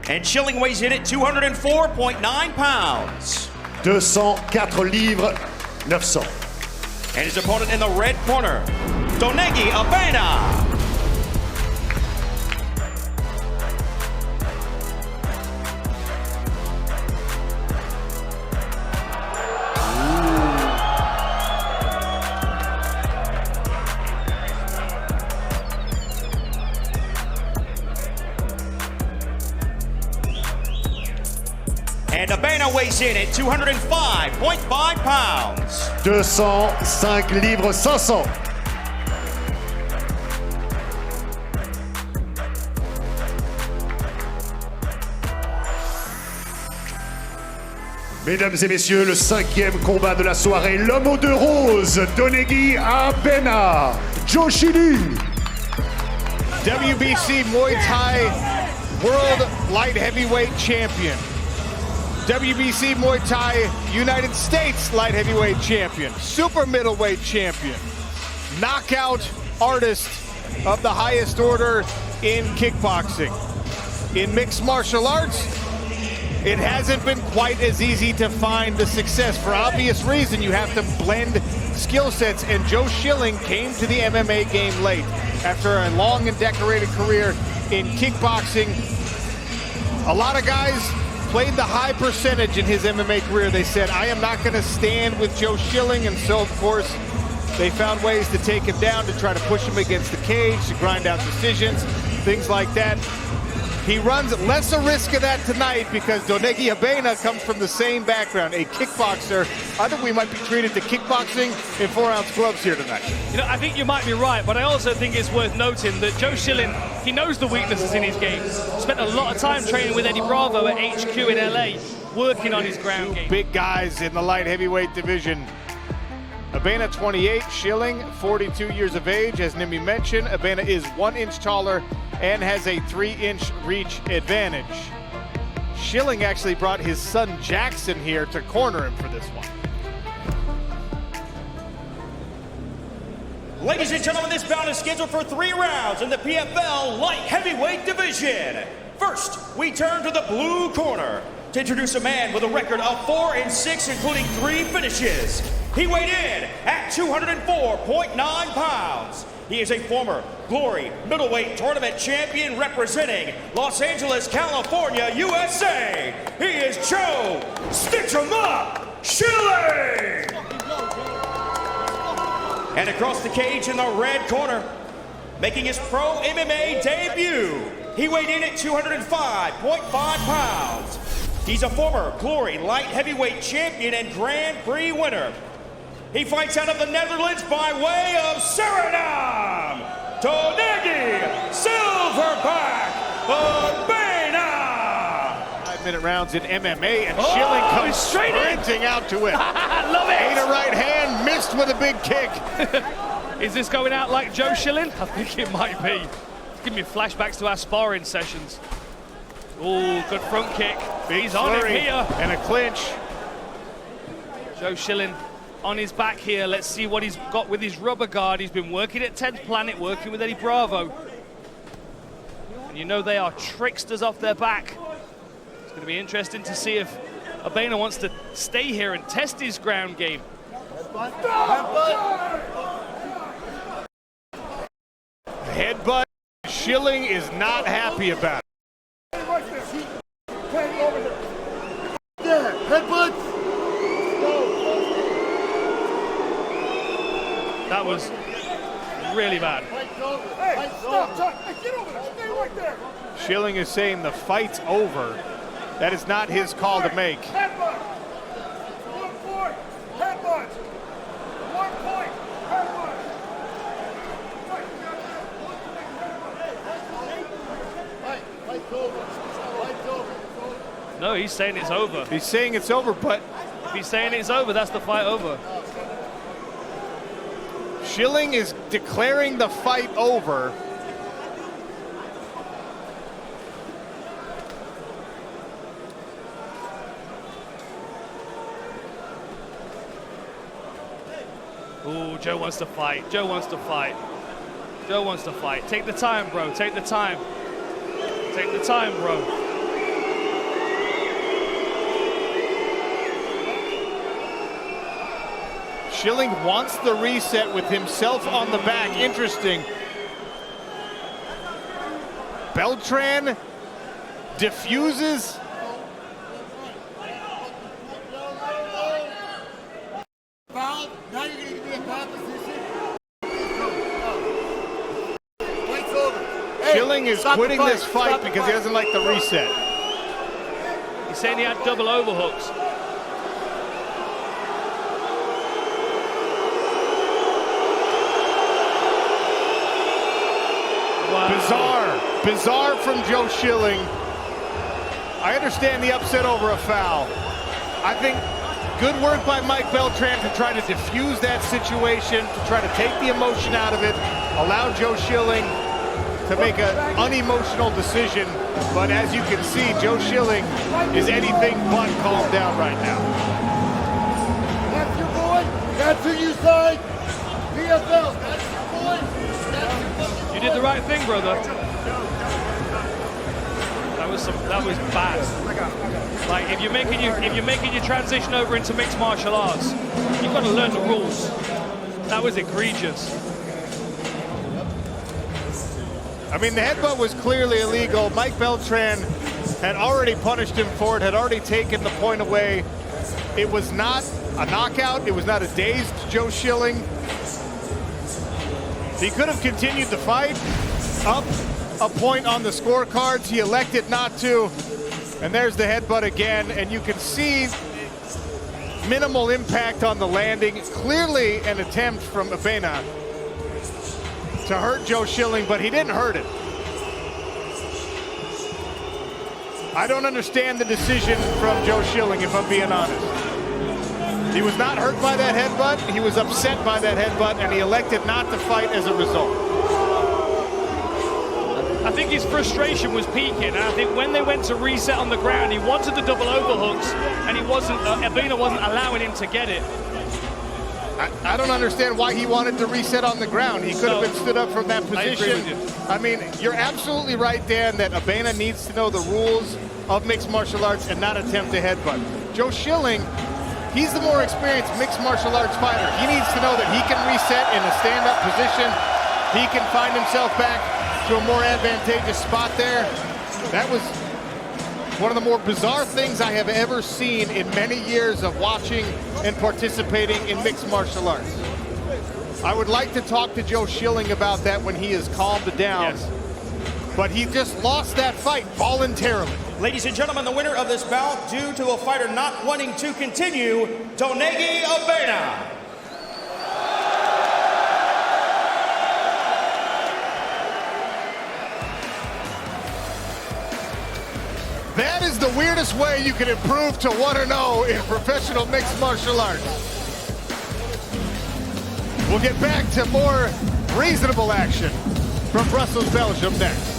And Schilling weighs in at 204.9 pounds. 204 livres, 900. And his opponent in the red corner, Donegi Abena. And Abena weighs in at 205.5 pounds. 205 livres 500. Mesdames et messieurs, le 5e combat de la soirée, l'homme aux deux roses, Donegi Abena, Schilling. WBC Muay Thai World Light Heavyweight Champion. WBC Muay Thai United States Light Heavyweight Champion. Super Middleweight Champion. Knockout artist of the highest order in kickboxing. In mixed martial arts, it hasn't been quite as easy to find the success. For obvious reason, you have to blend skill sets, and Joe Schilling came to the MMA game late. After a long and decorated career in kickboxing, a lot of guys played the high percentage in his MMA career. They said, I am not going to stand with Joe Schilling, and so, of course, they found ways to take him down, to try to push him against the cage, to grind out decisions, things like that. He runs less a risk of that tonight because Donegi Abena comes from the same background, a kickboxer. I think we might be treated to kickboxing in 4-ounce gloves here tonight. You know, I think you might be right, but I also think it's worth noting that Joe Schilling, he knows the weaknesses in his game. Spent a lot of time training with Eddie Bravo at HQ in LA, working on his ground game. Big guys in the light heavyweight division. Abena 28, Schilling 42 years of age. As Nimi mentioned, Abena is 1 inch taller and has a 3-inch reach advantage. Schilling actually brought his son Jackson here to corner him for this one. Ladies and gentlemen, this bout is scheduled for 3 rounds in the PFL Light Heavyweight Division. First, we turn to the blue corner to introduce a man with a record of 4-6, including 3 finishes. He weighed in at 204.9 pounds. He is a former Glory Middleweight Tournament champion representing Los Angeles, California, USA. He is Joe Stitch 'em Up Schilling. And across the cage in the red corner, making his pro MMA debut, he weighed in at 205.5 pounds. He's a former Glory Light Heavyweight champion and Grand Prix winner. He fights out of the Netherlands by way of Suriname, Donegi Silverback Abena. 5-minute rounds in MMA, and Schilling comes sprinting out to it. Love it! Ate a right hand, missed with a big kick. Is this going out like Joe Schilling? I think it might be. Give me flashbacks to our sparring sessions. Oh, good front kick. He's on him here. And a clinch. Joe Schilling on his back here. Let's see what he's got with his rubber guard. He's been working at 10th Planet, working with Eddie Bravo. And you know they are tricksters off their back. It's going to be interesting to see if Abena wants to stay here and test his ground game. Headbutt. Schilling is not happy about it. That was really bad. Hey, stop, get over there, stay right there. Schilling is saying the fight's over. That is not his call to make. Headbutt. 1 point. Headbutt. 1 point. Headbutt. Fight's over. Fight's over. No, he's saying it's over. He's saying it's over, but If he's saying it's over, that's the fight over. Schilling is declaring the fight over. Ooh, Joe wants to fight. Joe wants to fight. Joe wants to fight. Take the time, bro. Take the time. Take the time, bro. Schilling wants the reset with himself on the back. Interesting. Beltran diffuses. Foul. Now you're going to give me a bad position. Fight's over. Hey, Schilling is stop the quitting this fight Stop the because he doesn't like the reset. He's saying he had double overhooks. Wow. Bizarre from Joe Schilling. I understand the upset over a foul. I think good work by Mike Beltran to try to diffuse that situation, to try to take the emotion out of it, allow Joe Schilling to make an unemotional decision. But as you can see, Joe Schilling is anything but calmed down right now. That's your boy. That's who you signed. PFL. That's your boy. That's your fucking You did the right thing, brother. That was bad. Like if you're making your transition over into mixed martial arts, you've got to learn the rules. That was egregious. I mean, the headbutt was clearly illegal. Mike Beltran had already punished him for it, had already taken the point away. It was not a knockout. It was not a dazed Joe Schilling. He could have continued the fight up a point on the scorecards. He elected not to. And there's the headbutt again. And you can see minimal impact on the landing. Clearly an attempt from Abena to hurt Joe Schilling, but he didn't hurt it. I don't understand the decision from Joe Schilling, if I'm being honest. He was not hurt by that headbutt. He was upset by that headbutt, and he elected not to fight as a result. I think his frustration was peaking, and I think when they went to reset on the ground, he wanted the double overhooks, and he wasn't. Abena wasn't allowing him to get it. I don't understand why he wanted to reset on the ground. He could have been stood up from that position. I agree with you. I mean, you're absolutely right, Dan, that Abena needs to know the rules of mixed martial arts and not attempt a headbutt. Joe Schilling, he's the more experienced mixed martial arts fighter. He needs to know that he can reset in a stand-up position. He can find himself back to a more advantageous spot there. That was one of the more bizarre things I have ever seen in many years of watching and participating in mixed martial arts. I would like to talk to Joe Schilling about that when he is calmed down. Yes. But he just lost that fight voluntarily. Ladies and gentlemen, the winner of this bout, due to a fighter not wanting to continue, Donegi Abena. That is the weirdest way you can improve to 1-0 in professional mixed martial arts. We'll get back to more reasonable action from Brussels, Belgium next.